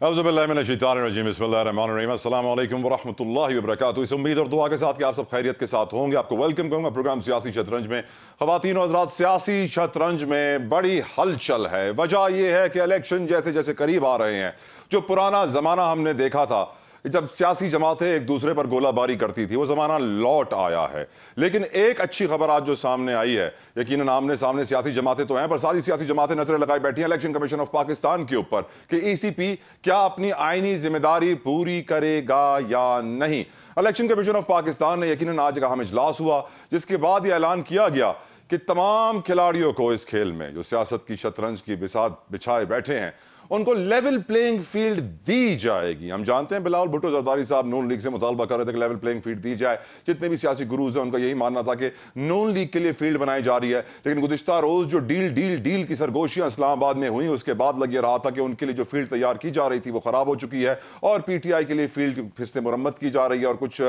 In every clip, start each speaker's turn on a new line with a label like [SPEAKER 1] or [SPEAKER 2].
[SPEAKER 1] अस्सलामुअलैकुम वरहमतुल्लाहि वबरकातुहू। इस उम्मीद और दुआ के साथ कि आप सब खैरियत के साथ होंगे, आपको वेलकम करूंगा प्रोग्राम सियासी शतरंज में। ख़वातीन और हज़रात, सियासी शतरंज में बड़ी हलचल है। वजह यह है कि इलेक्शन जैसे जैसे करीब आ रहे हैं, जो पुराना ज़माना हमने देखा था जब सियासी जमातें एक दूसरे पर गोलाबारी करती थी, वो ज़माना लौट आया है। लेकिन एक अच्छी खबर आज जो सामने आई है, यकीनन आमने सामने सियासी जमातें तो हैं, पर सारी सियासी जमातें नजरें लगाई बैठी हैं इलेक्शन कमीशन ऑफ पाकिस्तान के ऊपर कि ईसीपी क्या अपनी आईनी जिम्मेदारी पूरी करेगा या नहीं। इलेक्शन कमीशन ऑफ पाकिस्तान ने यकीनन आज एक अहम इजलास हुआ, जिसके बाद यह ऐलान किया गया कि तमाम खिलाड़ियों को इस खेल में जो सियासत की शतरंज की बिसात बिछाए बैठे हैं, उनको लेवल प्लेइंग फील्ड दी जाएगी। हम जानते हैं बिलावल भुट्टो जरदारी साहब नून लीग से मुतालबा कर रहे थे कि लेवल प्लेइंग फील्ड दी जाए। जितने भी सियासी गुरूज हैं उनका यही मानना था कि नून लीग के लिए फील्ड बनाई जा रही है। लेकिन गुज़िश्ता रोज जो डील की सरगोशियां इस्लामाबाद में हुई, उसके बाद लग रहा था कि उनके लिए जो फील्ड तैयार की जा रही थी वो खराब हो चुकी है और पीटीआई के लिए फील्ड फिर से मुरम्मत की जा रही है और कुछ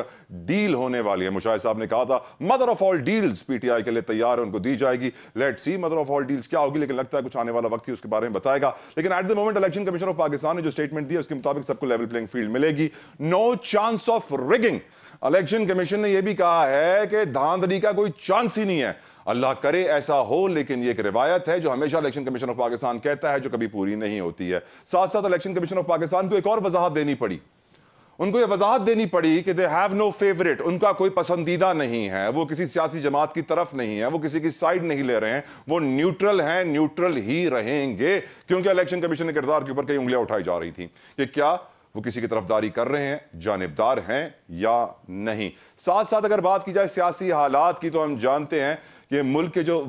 [SPEAKER 1] डील होने वाली है। मुशाहिद साहब ने कहा था mother of all deals PTI के लिए तैयार है, उनको दी जाएगी। Let's see mother of all deals क्या होगी, लेकिन लगता है कुछ आने वाला वक्त ही उसके बारे में बताएगा। लेकिन at the moment election commission of Pakistan ने जो स्टेटमेंट दी उसके मुताबिक सबको लेवल प्लेइंग फील्ड मिलेगी, no chance of rigging. Election commission ने यह भी कहा है कि धांधली का कोई चांस ही नहीं है। अल्लाह करे ऐसा हो, लेकिन यह एक रिवायत है जो हमेशा इलेक्शन कमीशन ऑफ पाकिस्तान कहता है, जो कभी पूरी नहीं होती है। साथ साथ इलेक्शन कमीशन ऑफ पाकिस्तान को एक और वजाहत देनी पड़ी। उनको यह वजाहत देनी पड़ी कि दे हैव नो फेवरेट, उनका कोई पसंदीदा नहीं है, वो किसी सियासी जमात की तरफ नहीं है, वो किसी की साइड नहीं ले रहे हैं, वो न्यूट्रल हैं, न्यूट्रल ही रहेंगे। क्योंकि इलेक्शन कमीशन के किरदार के ऊपर कई उंगलियां उठाई जा रही थी कि क्या वो किसी की तरफदारी कर रहे हैं, जानिबदार हैं या नहीं। साथ साथ अगर बात की जाए सियासी हालात की, तो हम जानते हैं कि मुल्क के जो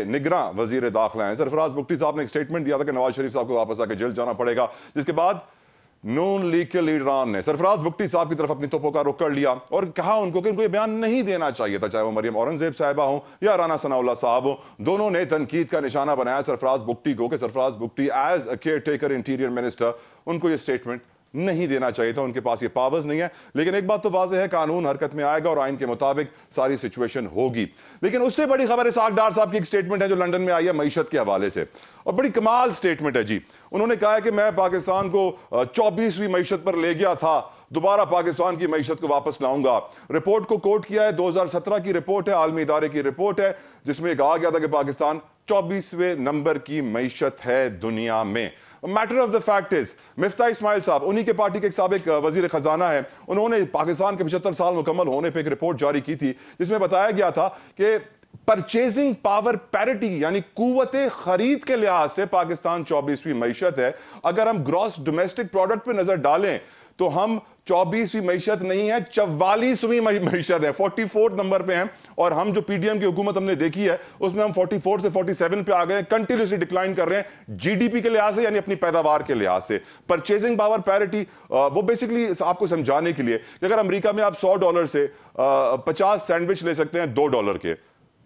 [SPEAKER 1] निगरां वजीर दाखिला हैं सरफराज बुगटी साहब ने एक स्टेटमेंट दिया था कि नवाज शरीफ साहब को वापस आकर जेल जाना पड़ेगा, जिसके बाद नून लीग के लीडरान ने सरफराज बुगटी साहब की तरफ अपनी तोपों का रुख कर लिया और कहा उनको कि उनको ये बयान नहीं देना चाहिए था, चाहे वो मरियम औरंगजेब साहिबा हो या राना सनाउल्लाह साहब हो। दोनों ने तनकीद का निशाना बनाया सरफराज बुगटी को कि Sarfaraz Bugti as a caretaker interior minister, उनको ये स्टेटमेंट नहीं देना चाहिए था, उनके पास ये पावर्स नहीं है। लेकिन एक बात तो वाज़ेह है, कानून हरकत में आएगा और आइन के मुताबिक सारी सिचुएशन होगी। लेकिन उससे बड़ी खबर इसाक डार साहब की एक स्टेटमेंट है जो लंदन में आई है मईशत के हवाले से, और बड़ी कमाल स्टेटमेंट है जी। उन्होंने कहा है कि मैं पाकिस्तान को 24वीं मईशत पर ले गया था, दोबारा पाकिस्तान की मईशत को वापस लाऊंगा। रिपोर्ट को कोट किया है, 2017 की रिपोर्ट है, आलमी इदारे की रिपोर्ट है, जिसमें कहा गया था कि पाकिस्तान 24वें नंबर की मईशत है दुनिया में। Matter of the fact is Miftah Ismail साहब, उन्हीं के पार्टी के एक साबिक वजीर खजाना है, उन्होंने पाकिस्तान के 75 साल मुकम्मल होने पर एक रिपोर्ट जारी की थी, जिसमें बताया गया था कि परचेजिंग पावर पैरिटी यानी कुव्वते खरीद के लिहाज से पाकिस्तान 24वीं मईशत है। अगर हम ग्रॉस डोमेस्टिक प्रोडक्ट पर नजर डालें तो हम 24वीं मईशत नहीं है, 44वीं मईशत है, 44 नंबर पे हैं। और हम जो पीडीएम की हुकूमत हमने देखी है उसमें हम 44 से 47 पे आ गए, कंटिन्यूसली डिक्लाइन कर रहे हैं जीडीपी के लिहाज से, यानी अपनी पैदावार के लिहाज से। परचेजिंग पावर पैरिटी वो बेसिकली आपको समझाने के लिए कि अगर अमेरिका में आप $100 से 50 सैंडविच ले सकते हैं $2 के,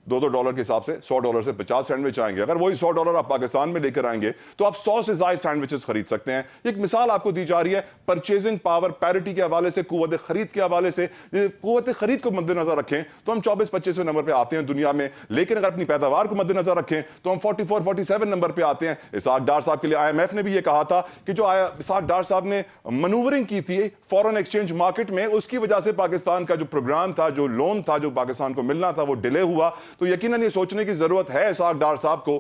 [SPEAKER 1] $2 के हिसाब से $100 से 50 सैंडविच आएंगे। अगर वही $100 आप पाकिस्तान में लेकर आएंगे तो आप 100 से ज्यादा सैंडविचेस खरीद सकते हैं। एक मिसाल आपको दी जा रही है परचेजिंग पावर पैरिटी के हवाले से, कुव्वत खरीद के हवाले से। कुव्वत खरीद को मद्देनजर रखें तो हम 24-25वें नंबर पर आते हैं दुनिया में, लेकिन अगर अपनी पैदावार को मद्देनजर रखें तो हम 44-47 नंबर पर आते हैं। इसाक डार साहब के लिए IMF ने भी यह कहा था कि जो इसाक डार साहब ने मनूवरिंग की थी फॉरेन एक्सचेंज मार्केट में, उसकी वजह से पाकिस्तान का जो प्रोग्राम था, जो लोन था जो पाकिस्तान को मिलना था, वो डिले हुआ। तो यकीनन ये सोचने की जरूरत है इसाक डार साहब को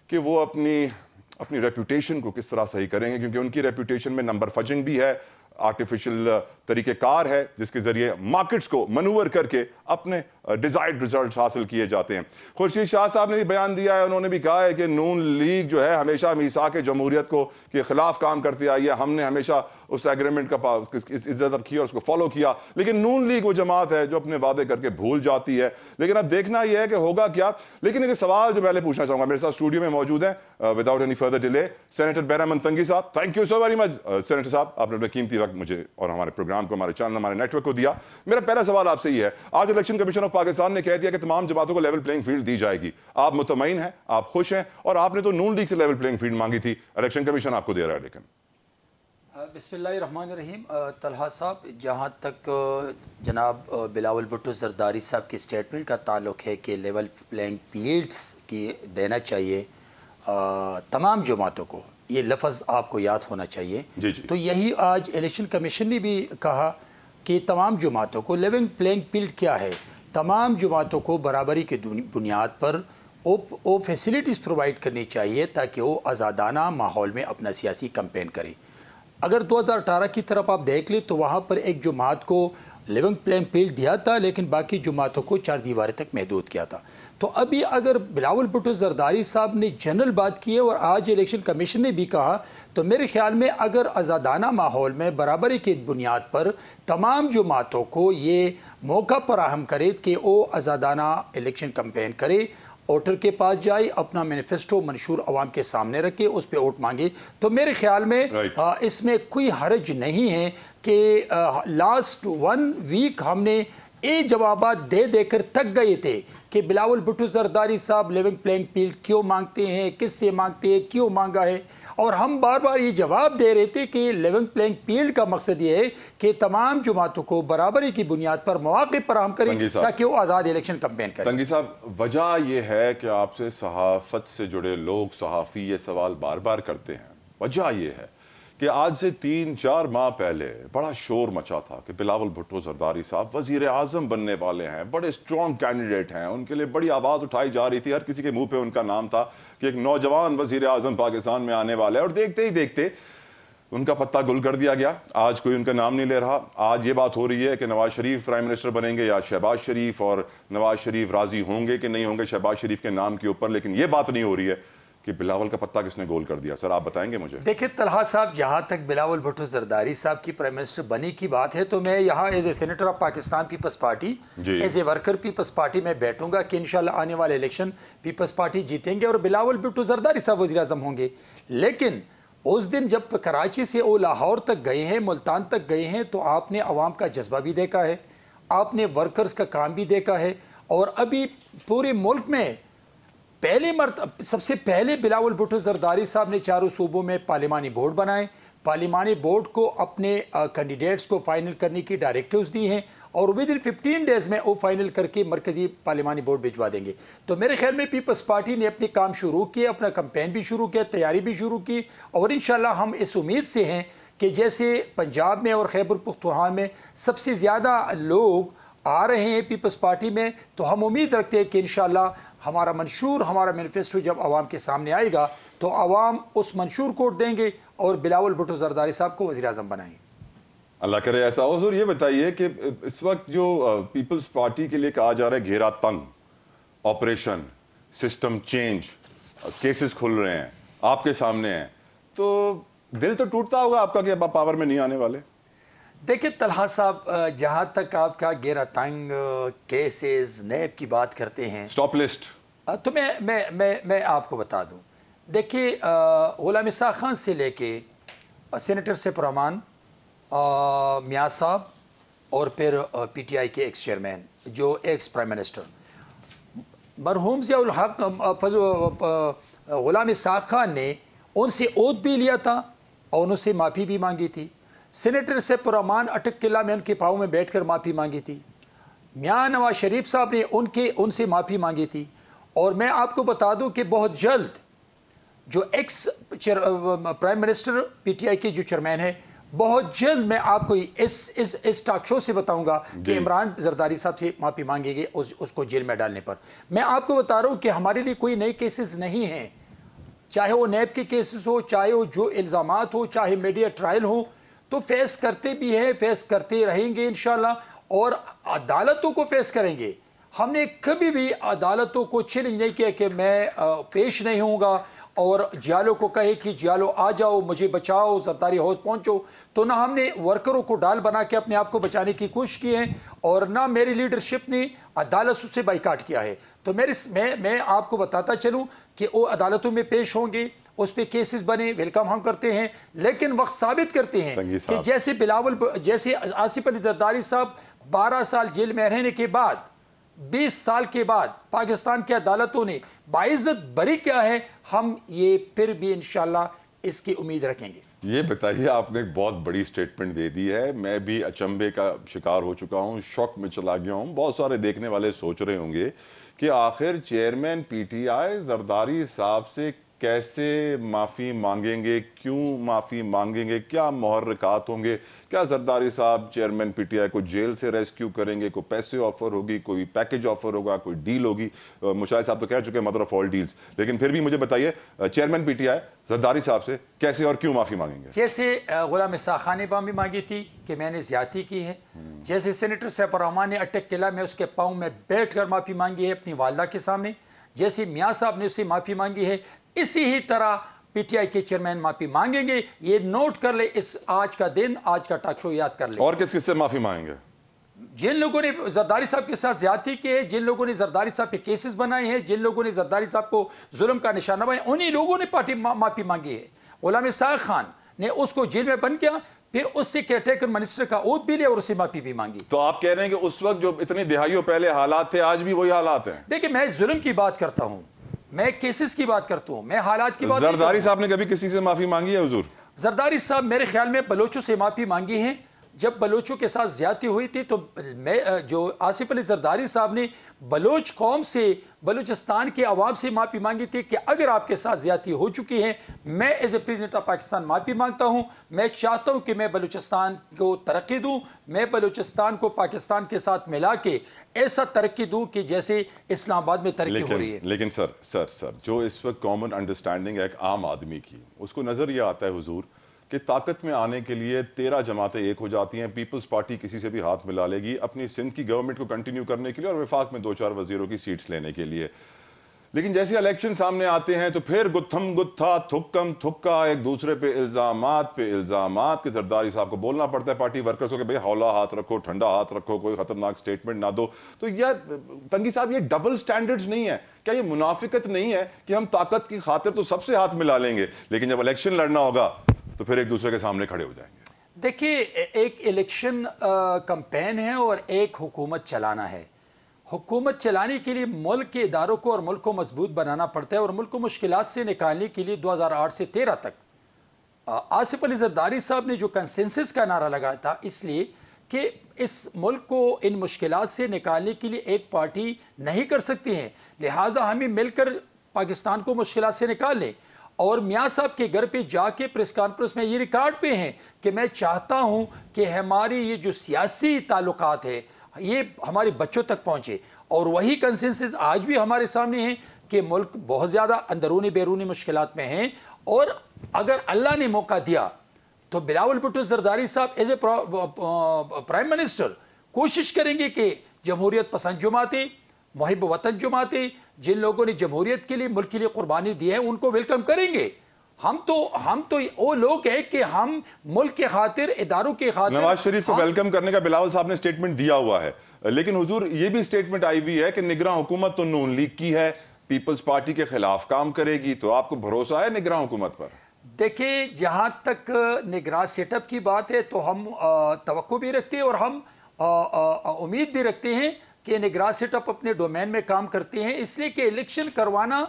[SPEAKER 1] कि वो अपनी रेपुटेशन को किस तरह सही करेंगे, क्योंकि उनकी रेपुटेशन में नंबर फजिंग भी है, आर्टिफिशियल तरीकेकार है, जिसके जरिए मार्केट्स को मनूवर करके अपने डिजायर्ड रिजल्ट हासिल किए जाते हैं। खुर्शीद शाह साहब ने भी बयान दिया है, उन्होंने भी कहा है कि नून लीग जो है हमेशा मीसाक जमहूरियत को के खिलाफ काम करती आई है, हमने हमेशा उस एग्रीमेंट का इज्जत रखी और उसको फॉलो किया। लेकिन नून लीग वो जमात है जो अपने वादे करके भूल जाती है। लेकिन अब देखना यह है कि होगा क्या। लेकिन एक सवाल जो पहले पूछना चाहूंगा, मेरे साथ स्टूडियो में मौजूद है without any further delay senator Bairam तंगी साहब। Thank you so very much senator साहब, आपने अपना कीमती वक्त मुझे और हमारे प्रोग्राम को, हमारे चैनल, हमारे नेटवर्क को दिया। मेरा पहला सवाल आपसे ये है, आज इलेक्शन कमीशन ऑफ पाकिस्तान ने कह दिया कि तमाम जमातों को लेवल प्लेइंग फील्ड दी जाएगी। आप मुतमईन हैं, आप खुश हैं, और आपने तो नून लीग से लेवल प्लेइंग फील्ड मांगी थी, इलेक्शन कमीशन आपको दे रहा है। लेकिन
[SPEAKER 2] बिस्मिल्लाहिर्रहमानिर्रहीम। तलहा साहब, जहाँ तक जनाब बिलावल भुट्टो जरदारी साहब की स्टेटमेंट का ताल्लुक़ है कि लेवल प्लेइंग फील्ड्स की देना चाहिए तमाम जमातों को, ये लफ्ज़ आपको याद होना चाहिए।
[SPEAKER 1] जी जी।
[SPEAKER 2] तो यही आज इलेक्शन कमीशन ने भी कहा कि तमाम जमातों को लेवल प्लेइंग फील्ड क्या है, तमाम जमातों को बराबरी की बुनियाद पर वो फैसिलिटीज़ प्रोवाइड करनी चाहिए ताकि वो आज़ादाना माहौल में अपना सियासी कैंपेन करें। अगर 2018 की तरफ आप देख लें तो वहाँ पर एक जमात को लेवल प्लेइंग फील्ड दिया था, लेकिन बाकी जमातों को चार दीवारें तक महदूद किया था। तो अभी अगर बिलावल भुट्टो जरदारी साहब ने जनरल बात की है और आज इलेक्शन कमीशन ने भी कहा, तो मेरे ख्याल में अगर आज़ादाना माहौल में बराबरी की बुनियाद पर तमाम जमातों को ये मौका फराहम करे कि वो आज़ादाना इलेक्शन कैंपेन करे, वोटर के पास जाए, अपना मैनिफेस्टो मंशूर अवाम के सामने रखे, उस पर वोट मांगे, तो मेरे ख्याल में इसमें कोई हर्ज नहीं है कि लास्ट 1 वीक हमने ये जवाब दे देकर थक गए थे कि बिलावल भुट्टो जरदारी साहब लेवल प्लेइंग फील्ड क्यों मांगते हैं, किससे मांगते हैं, क्यों मांगा है, और हम बार बार ये जवाब दे रहे थे कि लेवल प्लेइंग फील्ड का मकसद ये है कि तमाम जमातों को बराबरी की बुनियाद पर मौके फराहम करें ताकि वो आज़ाद इलेक्शन कैंपेन करें।
[SPEAKER 1] तंगी साहब, वजह यह है कि आपसे सहाफत से जुड़े लोग, सहाफ़ी ये सवाल बार बार करते हैं। वजह यह है कि आज से 3-4 माह पहले बड़ा शोर मचा था कि बिलावल भुट्टो जरदारी साहब वजीर आजम बनने वाले हैं, बड़े स्ट्रॉन्ग कैंडिडेट हैं, उनके लिए बड़ी आवाज़ उठाई जा रही थी, हर किसी के मुंह पे उनका नाम था कि एक नौजवान वजीर आजम पाकिस्तान में आने वाला है। और देखते ही देखते उनका पत्ता गुल कर दिया गया, आज कोई उनका नाम नहीं ले रहा। आज ये बात हो रही है कि नवाज शरीफ प्राइम मिनिस्टर बनेंगे या शहबाज शरीफ, और नवाज शरीफ राजी होंगे कि नहीं होंगे शहबाज शरीफ के नाम के ऊपर, लेकिन ये बात नहीं हो रही है कि बिलावल का पत्ता किसने गोल कर दिया। सर आप बताएंगे मुझे।
[SPEAKER 2] देखिए तलहा साहब, जहाँ तक बिलावल भुट्टो जरदारी साहब की प्राइम मिनिस्टर बनी की बात है, तो मैं यहाँ as a senator of Pakistan Peoples Party, as a worker Peoples Party में बैठूंगा कि इंशाल्लाह आने वाले इलेक्शन पीपल्स पार्टी जीतेंगे और बिलावल भुट्टो जरदारी साहब वज़ीर आज़म होंगे। लेकिन उस दिन जब कराची से वो लाहौर तक गए हैं, मुल्तान तक गए हैं, तो आपने अवाम का जज्बा भी देखा है, आपने वर्कर्स का काम भी देखा है, और अभी पूरे मुल्क में सबसे पहले बिलावल भुट्टो जरदारी साहब ने चारों सूबों में पार्लिमानी बोर्ड बनाए, पार्लिमानी बोर्ड को अपने कैंडिडेट्स को फाइनल करने की डायरेक्टिव्स दी हैं, और विद इन 15 डेज में वो फाइनल करके मरकजी पार्लिमानी बोर्ड भिजवा देंगे। तो मेरे ख्याल में पीपल्स पार्टी ने अपने काम शुरू किए, अपना कैंपेन भी शुरू किया, तैयारी भी शुरू की, और इंशाल्लाह हम इस उम्मीद से हैं कि जैसे पंजाब में और खैबर पख्तूनख्वा में सबसे ज़्यादा लोग आ रहे हैं पीपल्स पार्टी में, तो हम उम्मीद रखते हैं कि इंशाल्लाह हमारा मंशूर, हमारा मैनिफेस्टो जब आवाम के सामने आएगा तो आवाम उस मंशूर को देंगे और बिलावल भुट्टो जरदारी साहब को वज़ीर आज़म बनाएंगे।
[SPEAKER 1] अल्लाह करे ऐसा हो। और ये बताइए कि इस वक्त जो पीपल्स पार्टी के लिए कहा जा रहा है घेरा तंग, ऑपरेशन, सिस्टम चेंज, केसेस खुल रहे हैं, आपके सामने हैं, तो दिल तो टूटता होगा आपका कि अब आप पावर में नहीं आने वाले।
[SPEAKER 2] देखिए तलहा साहब, जहाँ तक आपका घेरा तंग, केसेस, नैब की बात करते हैं,
[SPEAKER 1] स्टॉप लिस्ट,
[SPEAKER 2] तो मैं आपको बता दूं। देखिए गुलाम इसाक खान से लेके सेनेटर सैफुर रहमान मियां साहब, और फिर पीटीआई के एक्स चेयरमैन जो एक्स प्राइम मिनिस्टर मरहूम ज़ियाउल हक, गुलाम इसाक खान ने उनसे ओथ भी लिया था और उनसे माफ़ी भी मांगी थी। सेनेटर सैफुर रहमान अटक किला में उनके पाँव में बैठकर माफ़ी मांगी थी। मियां नवाज शरीफ साहब ने उनसे माफ़ी मांगी थी। और मैं आपको बता दूं कि बहुत जल्द जो एक्स प्राइम मिनिस्टर पीटीआई के जो चेयरमैन है, बहुत जल्द मैं आपको इस टॉक शो से बताऊंगा कि इमरान जरदारी साहब से माफ़ी मांगेंगे उसको जेल में डालने पर। मैं आपको बता रहा हूं कि हमारे लिए कोई नए केसेस नहीं हैं, चाहे वो नैब के केसेस हो, चाहे वो जो इल्ज़ामात हो, चाहे मीडिया ट्रायल हो, तो फेस करते भी हैं, फेस करते रहेंगे इंशाल्लाह, और अदालतों को फेस करेंगे। हमने कभी भी अदालतों को चैलेंज नहीं किया कि मैं पेश नहीं होऊंगा और जियालो को कहे कि जियालो आ जाओ, मुझे बचाओ, जरदारी हाउस पहुंचो। तो ना हमने वर्करों को डाल बना के अपने आप को बचाने की कोशिश की है, और ना मेरी लीडरशिप ने अदालत से बाइकाट किया है। तो मैं आपको बताता चलूं कि वो अदालतों में पेश होंगे, उस पर केसेस बने, वेलकम हम करते हैं, लेकिन वक्त साबित करते हैं कि जैसे आसिफ अली जरदारी साहब 12 साल जेल में रहने के बाद, 20 साल के बाद पाकिस्तान की अदालतों ने बाइज्जत बरी किया है, हम ये फिर भी इंशाल्लाह इसकी उम्मीद रखेंगे।
[SPEAKER 1] ये बताइए, आपने एक बहुत बड़ी स्टेटमेंट दे दी है, मैं भी अचंभे का शिकार हो चुका हूँ, शॉक में चला गया हूँ। बहुत सारे देखने वाले सोच रहे होंगे कि आखिर चेयरमैन पीटीआई जरदारी साहब से कैसे माफ़ी मांगेंगे, क्यों माफ़ी मांगेंगे, क्या मुहर्रिकात होंगे, क्या जरदारी साहब चेयरमैन पीटीआई को जेल से रेस्क्यू करेंगे, कोई पैसे ऑफर होगी, कोई पैकेज ऑफर होगा, कोई डील होगी। मुशाहिद साहब तो कह चुके हैं मदर ऑफ ऑल डील्स, लेकिन फिर भी मुझे बताइए चेयरमैन पीटीआई जरदारी साहब से कैसे और क्यों माफ़ी मांगेंगे?
[SPEAKER 2] जैसे गुलाम इसाक खान ने माफ़ी मांगी थी कि मैंने ज्यादती की है, जैसे सेनेटर सैफ रहमान ने अटक किला में उसके पाँव में बैठ कर माफ़ी मांगी है अपनी वालदा के सामने, जैसे मियाँ साहब ने उससे माफ़ी मांगी है, इसी ही तरह पीटीआई के चेयरमैन माफ़ी मांगेंगे। ये नोट कर ले, इस आज का दिन, आज का टॉक शो याद कर ले।
[SPEAKER 1] और किस किससे माफ़ी मांगेंगे?
[SPEAKER 2] जिन लोगों ने जरदारी साहब के साथ ज्यादती की है, जिन लोगों ने जरदारी साहब पे केसेस बनाए हैं, जिन लोगों ने जरदारी साहब को जुल्म का निशाना बनाया, उन्हीं लोगों ने माफ़ी मांगी है। गुलाम इसाक खान ने उसको जेल में बंद किया, फिर उससे केयरटेकर मिनिस्टर का ओथ भी लिया और उससे माफ़ी भी मांगी।
[SPEAKER 1] तो आप कह रहे हैं कि उस वक्त जो इतनी दिहाइयों पहले हालात थे, आज भी वही हालात हैं?
[SPEAKER 2] देखिए, मैं जुल्म की बात करता हूँ, मैं केसेस की बात करता हूँ, मैं हालात की बात।
[SPEAKER 1] जरदारी साहब ने कभी किसी से माफ़ी मांगी है हुजूर?
[SPEAKER 2] जरदारी साहब मेरे ख्याल में बलोचों से माफ़ी मांगी है। जब बलोचों के साथ ज्यादती हुई थी तो मैं जो आसिफ अली जरदारी साहब ने बलोच कौम से, बलूचिस्तान के अवाम से माफ़ी मांगी थी कि अगर आपके साथ ज्यादती हो चुकी है, मैं as a president of Pakistan माफ़ी मांगता हूँ। मैं चाहता हूँ कि मैं बलूचिस्तान को तरक्की दूँ, मैं बलूचिस्तान को पाकिस्तान के साथ मिला के ऐसा तरक्की दूँ कि जैसे इस्लामाबाद में तरक्की हो रही है।
[SPEAKER 1] लेकिन सर जो इस वक्त कॉमन अंडरस्टैंडिंग है एक आम आदमी की, उसको नज़र यह आता है हुजूर कि ताकत में आने के लिए 13 जमातें एक हो जाती हैं, पीपल्स पार्टी किसी से भी हाथ मिला लेगी अपनी सिंध की गवर्नमेंट को कंटिन्यू करने के लिए और वफाक में 2-4 वजीरों की सीट्स लेने के लिए। लेकिन जैसे इलेक्शन सामने आते हैं तो फिर गुत्थम गुत्था, थुक्कम थुक्का, एक दूसरे पे इल्जामात के जरदारी साहब को बोलना पड़ता है पार्टी वर्कर्स को कि भाई हौला हाथ रखो, ठंडा हाथ रखो, कोई खतरनाक स्टेटमेंट ना दो। तो यार तंगी साहब, ये डबल स्टैंडर्ड्स नहीं है क्या? ये मुनाफिकत नहीं है कि हम ताकत की खातिर तो सबसे हाथ मिला लेंगे, लेकिन जब इलेक्शन लड़ना होगा तो फिर एक दूसरे के सामने खड़े हो जाएंगे?
[SPEAKER 2] देखिए, एक इलेक्शन कैंपेन है और एक हुकूमत चलाना है। हुकूमत चलाने के लिए मुल्क के इदारों को और मुल्क को मजबूत बनाना पड़ता है और मुल्क को मुश्किलात से निकालने के लिए 2008 से 13 तक आसिफ अली जरदारी साहब ने जो कंसेंसस का नारा लगाया था, इसलिए कि इस मुल्क को इन मुश्किलात से निकालने के लिए एक पार्टी नहीं कर सकती है, लिहाजा हमें मिलकर पाकिस्तान को मुश्किलात से निकाल लें। और मियाँ साहब के घर पे जाके प्रेस कॉन्फ्रेंस में ये रिकॉर्ड पे हैं कि मैं चाहता हूँ कि हमारी ये जो सियासी ताल्लुकात है ये हमारे बच्चों तक पहुँचे, और वही कंसेंसस आज भी हमारे सामने है कि मुल्क बहुत ज़्यादा अंदरूनी बैरूनी मुश्किलात में हैं, और अगर अल्लाह ने मौका दिया तो बिलावल भुट्टो जरदारी साहब एज ए प्राइम मिनिस्टर कोशिश करेंगे कि जमहूरियत पसंद जमातें, मुहिब वतन जमातें, जिन लोगों ने जमहूरियत के लिए, मुल्क के लिए कुर्बानी दी है, उनको वेलकम करेंगे। हम तो वो लोग हैं कि हम मुल्क के खातिर, इदारों के खातिर।
[SPEAKER 1] नवाज शरीफ को वेलकम करने का बिलावल साहब ने स्टेटमेंट दिया हुआ है, लेकिन हुजूर ये भी स्टेटमेंट आई हुई है कि निगरान हुकूमत तो नून लीग की है, पीपल्स पार्टी के खिलाफ काम करेगी। तो आपको भरोसा है निगरान हुकूमत पर?
[SPEAKER 2] देखिए, जहां तक निगरान सेटअप की बात है तो हम तवक्को भी रखते हैं और हम उम्मीद भी रखते हैं कि निगरान सेटअप अपने डोमेन में काम करते हैं, इसलिए कि इलेक्शन करवाना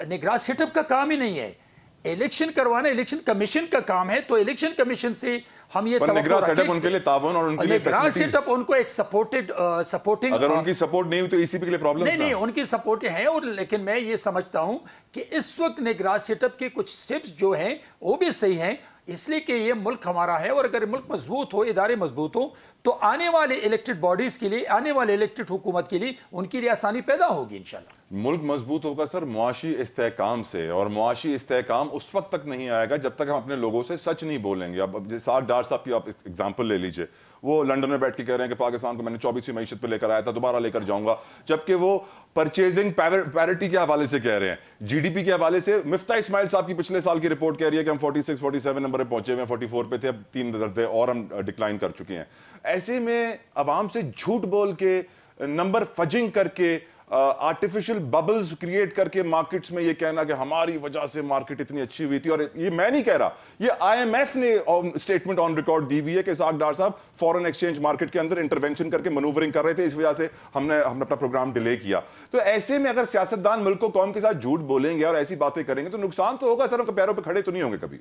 [SPEAKER 2] निगरान सेटअप का काम ही नहीं है, इलेक्शन करवाना इलेक्शन कमीशन का काम है। तो इलेक्शन कमीशन से हम ये
[SPEAKER 1] निगरान सेटअप उनके लिए तावन और उनके लिए
[SPEAKER 2] निगरान सेटअप उनको एक सपोर्टिंग,
[SPEAKER 1] अगर उनकी सपोर्ट नहीं हुई तो ईसीपी के लिए प्रॉब्लम
[SPEAKER 2] नहीं, उनकी सपोर्ट है। और लेकिन मैं ये समझता हूं कि इस वक्त निगरान सेटअप के कुछ स्टेप्स जो हैं वो भी सही हैं, इसलिए कि ये मुल्क हमारा है, और अगर मुल्क मजबूत हो, इदारे मजबूत हो, तो आने वाले इलेक्टेड बॉडीज के लिए, आने वाले इलेक्टेड हुकूमत के लिए उनके लिए आसानी पैदा होगी इंशाल्लाह।
[SPEAKER 1] मुल्क मजबूत होगा सर मुआशी इस्तेहकाम से, और मुआशी इस्तेहकाम उस वक्त तक नहीं आएगा जब तक हम अपने लोगों से सच नहीं बोलेंगे। अब जैसे डार साहब की आप एग्जाम्पल ले लीजिए, वो लंदन में बैठ के कह रहे हैं कि पाकिस्तान को मैंने 24वीं मईशत पे लेकर आया था, दोबारा लेकर जाऊंगा, जबकि वो परचेजिंग पैरिटी के हवाले से कह रहे हैं, जीडीपी के हवाले से। मिफ्ता इस्माइल साहब की पिछले साल की रिपोर्ट कह रही है कि हम 46-47 नंबर पे पहुंचे हुए हैं, 44 पे थे, अब 3 दर्जे और हम डिक्लाइन कर चुके हैं। ऐसे में अवाम से झूठ बोल के, नंबर फजिंग करके, आर्टिफिशियल बबल्स क्रिएट करके मार्केट्स में ये कहना कि हमारी वजह से मार्केट इतनी अच्छी हुई थी, और ये मैं नहीं कह रहा, ये आईएमएफ ने स्टेटमेंट ऑन रिकॉर्ड दी हुई है कि इसाक डार साहब फॉरेन एक्सचेंज मार्केट के अंदर इंटरवेंशन करके मनूवरिंग कर रहे थे, इस वजह से हमने अपना प्रोग्राम डिले किया। तो ऐसे में अगर सियासतदान मुल्क को कौम के साथ झूठ बोलेंगे और ऐसी बातें करेंगे तो नुकसान तो होगा सर, हम पैरों पर खड़े तो नहीं होंगे कभी।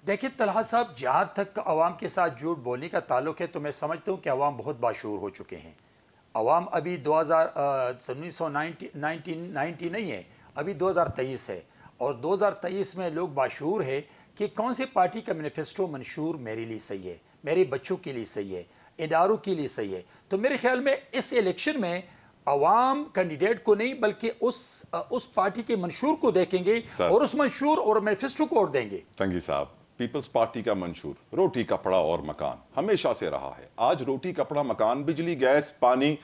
[SPEAKER 1] देखिए
[SPEAKER 2] तलहा साहब, जहां तक अवाम के साथ झूठ बोलने का ताल्लुक है तो मैं समझता हूं कि अवाम बहुत बाशूर हो चुके हैं। अवाम अभी 1990 नहीं है, अभी 2023 है, और 2023 में लोग बाशूर है कि कौन सी पार्टी का मैनिफेस्टो मंशूर मेरे लिए सही है, मेरे बच्चों के लिए सही है, इदारों के लिए सही है। तो मेरे ख्याल में इस इलेक्शन में अवाम कैंडिडेट को नहीं बल्कि उस पार्टी के मंशूर को देखेंगे और उस मंशूर और मैनिफेस्टो को वोट देंगे।
[SPEAKER 1] तंगी साहब, पीपल्स पार्टी का मंशूर रोटी कपड़ा और मकान हमेशा से रहा है। आज रोटी कपड़ा मकान, बिजली, गैस, पानी,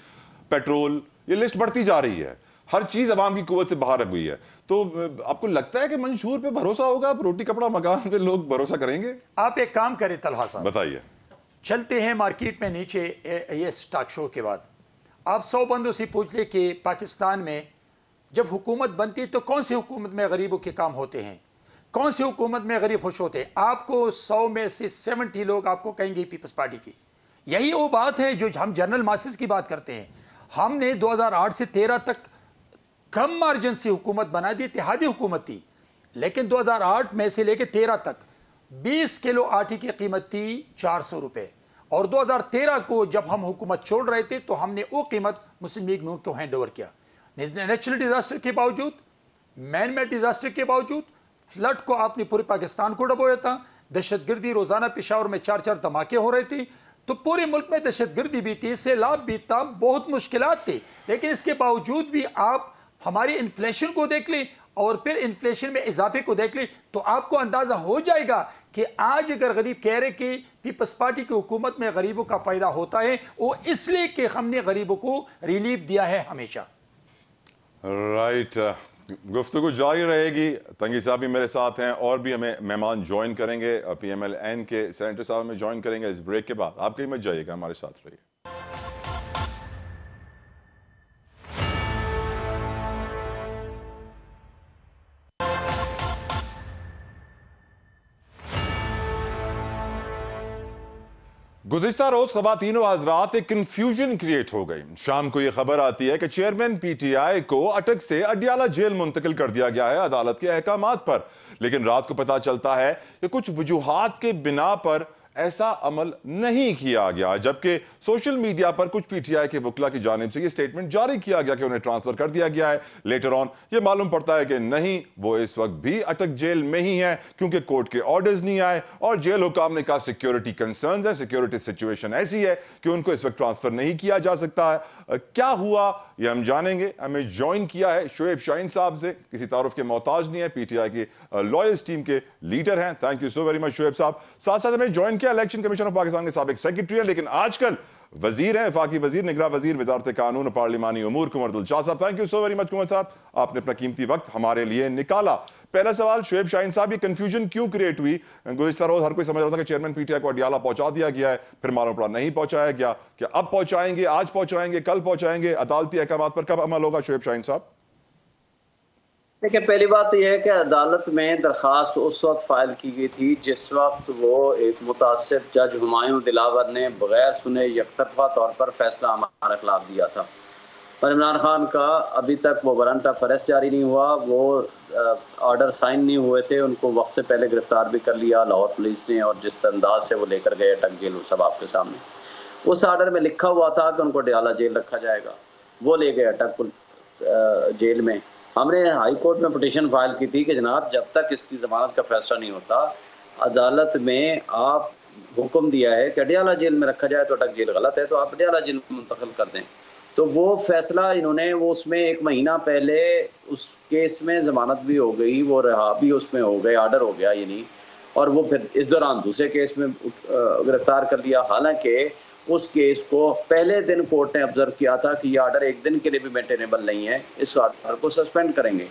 [SPEAKER 1] पेट्रोल, ये लिस्ट बढ़ती जा रही है। हर चीज अवाम की कुव्वत से बाहर हुई है। तो आपको लगता है कि मंशूर पे भरोसा होगा? अब रोटी कपड़ा मकान पे लोग भरोसा करेंगे?
[SPEAKER 2] आप एक काम करें तलहा साहब,
[SPEAKER 1] बताइए।
[SPEAKER 2] चलते हैं मार्केट में नीचे ये स्टॉक शो के बाद आप 100 बंदों से पूछ ले कि पाकिस्तान में जब हुकूमत बनती है तो कौन सी हुकूमत में गरीबों के काम होते हैं, कौन सी हुकूमत में गरीब खुश होते हैं? आपको 100 में से 70 लोग आपको कहेंगे पीपल्स पार्टी की। यही वो बात है जो हम जनरल मासेस की बात करते हैं। हमने 2008 से 13 तक कम मार्जिन से हुकूमत बना दी, इत्तेहादी हुकूमत थी, लेकिन 2008 में से लेकर 13 तक 20 किलो आटे की कीमत थी 400 रुपये, और 2013 को जब हम हुकूमत छोड़ रहे थे तो हमने वो कीमत मुस्लिम लीग नून को हैंड ओवर किया। नेचुरल डिजास्टर के बावजूद, मैन मेड डिजास्टर के बावजूद, फ्लड को आपने पूरे पाकिस्तान को डबोया था, दहशतगर्दी रोजाना पेशावर में 4-4 धमाके हो रहे थे, तो पूरे मुल्क में दहशतगर्दी भी थी, सैलाब भी था, बहुत मुश्किलात थे, लेकिन इसके बावजूद भी आप हमारी इन्फ्लेशन को देख लें और फिर इन्फ्लेशन में इजाफे को देख लें तो आपको अंदाजा हो जाएगा कि आज अगर गरीब कह रहे कि पीपल्स पार्टी की हुकूमत में गरीबों का फायदा होता है, वो इसलिए कि हमने गरीबों को रिलीफ दिया है हमेशा।
[SPEAKER 1] राइट, गुफ्तगू जारी रहेगी। तंगी साहब भी मेरे साथ हैं और भी हमें मेहमान ज्वाइन करेंगे, PMLN के सेनेटर साहब में ज्वाइन करेंगे इस ब्रेक के बाद। आप कहीं मत जाइएगा, हमारे साथ रहिए। गुज़िश्ता रोज ख़वातीन व हज़रात एक कन्फ्यूजन क्रिएट हो गई। शाम को यह खबर आती है कि चेयरमैन PTI को अटक से अडियाला जेल मुंतकिल कर दिया गया है अदालत के अहकामात पर, लेकिन रात को पता चलता है कि कुछ वजूहात के बिना पर ऐसा अमल नहीं किया गया, जबकि सोशल मीडिया पर कुछ PTI के वकला की जानिब से यह स्टेटमेंट जारी किया गया कि उन्हें ट्रांसफर कर दिया गया है। लेटर ऑन यह मालूम पड़ता है कि नहीं, वो इस वक्त भी अटक जेल में ही है क्योंकि कोर्ट के ऑर्डर्स नहीं आए और जेल हुकाम ने कहा सिक्योरिटी कंसर्न्स है, सिक्योरिटी सिचुएशन ऐसी है कि उनको इस वक्त ट्रांसफर नहीं किया जा सकता है। क्या हुआ ये हम जानेंगे। हमें ज्वाइन किया है शुएब शाहीन साहब से, किसी तारुफ के मोहताज नहीं है, PTI की लॉयर्स टीम के लीडर हैं। Thank you so very much Shoaib साहब। साथ साथ हमें ज्वाइन किया इलेक्शन कमीशन ऑफ पाकिस्तान के साबिक सेक्रेटरी हैं लेकिन आजकल वजीर हैं, वफाकी वजीर, निगरान वजीर, वजारत कानून और पार्लिमानी उमूर, कुंवर अब्दुल शाह साहब। Thank you so very much Kunwar साहब, आपने अपना कीमती वक्त हमारे लिए निकाला। पहला सवाल शुएब शाहीन साहब, ये कंफ्यूजन क्यों क्रिएट हुई? गुज़िश्ता रोज हर कोई समझ रहा था कि चेयरमैन PTI को अडियाला पहुंचा दिया गया है, फिर मालूम पड़ा नहीं पहुंचाया गया। क्या अब पहुंचाएंगे, आज पहुंचाएंगे, कल पहुंचाएंगे? अदालती अहकामात पर कब अमल होगा शुएब शाहीन साहब?
[SPEAKER 3] देखिए, पहली बात तो यह है कि अदालत में दरख्वास्त उस वक्त फाइल की गई थी जिस वक्त वो एक मुतासिर जज हुमायूं दिलावर ने बगैर सुने यकतरफा तौर पर फैसला हमारे खिलाफ दिया था। पर इमरान खान का अभी तक वो वारंट ऑफ अरेस्ट जारी नहीं हुआ, वो ऑर्डर साइन नहीं हुए थे, उनको वक्त से पहले गिरफ्तार भी कर लिया लाहौर पुलिस ने, और जिस अंदाज से वो लेकर गए अटक जेल, सब आपके सामने। उस ऑर्डर में लिखा हुआ था कि उनको अडियाला जेल रखा जाएगा, वो ले गए अटक जेल में। हमने हाई कोर्ट में पिटीशन फाइल की थी कि जनाब जब तक इसकी ज़मानत का फैसला नहीं होता, अदालत में आप हुक्म दिया है कि अडियाला जेल में रखा जाए तो अटक जेल गलत है, तो आप अडियाला जेल में मुंतकिल कर दें। तो वो फैसला इन्होंने, वो उसमें 1 महीना पहले उस केस में ज़मानत भी हो गई, वो रहा भी उसमें हो गए, ऑर्डर हो गया यानी, और वो फिर इस दौरान दूसरे केस में गिरफ्तार कर लिया। हालांकि उस केस को पहले दिन कोर्ट ने ऑब्जर्व किया था कि ये ऑर्डर 1 दिन के लिए भी मेंटेनेबल नहीं है, इस ऑर्डर को सस्पेंड करेंगे।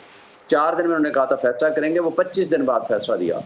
[SPEAKER 3] 4 दिन में उन्होंने कहा था फैसला करेंगे, वो 25 दिन बाद फैसला दिया।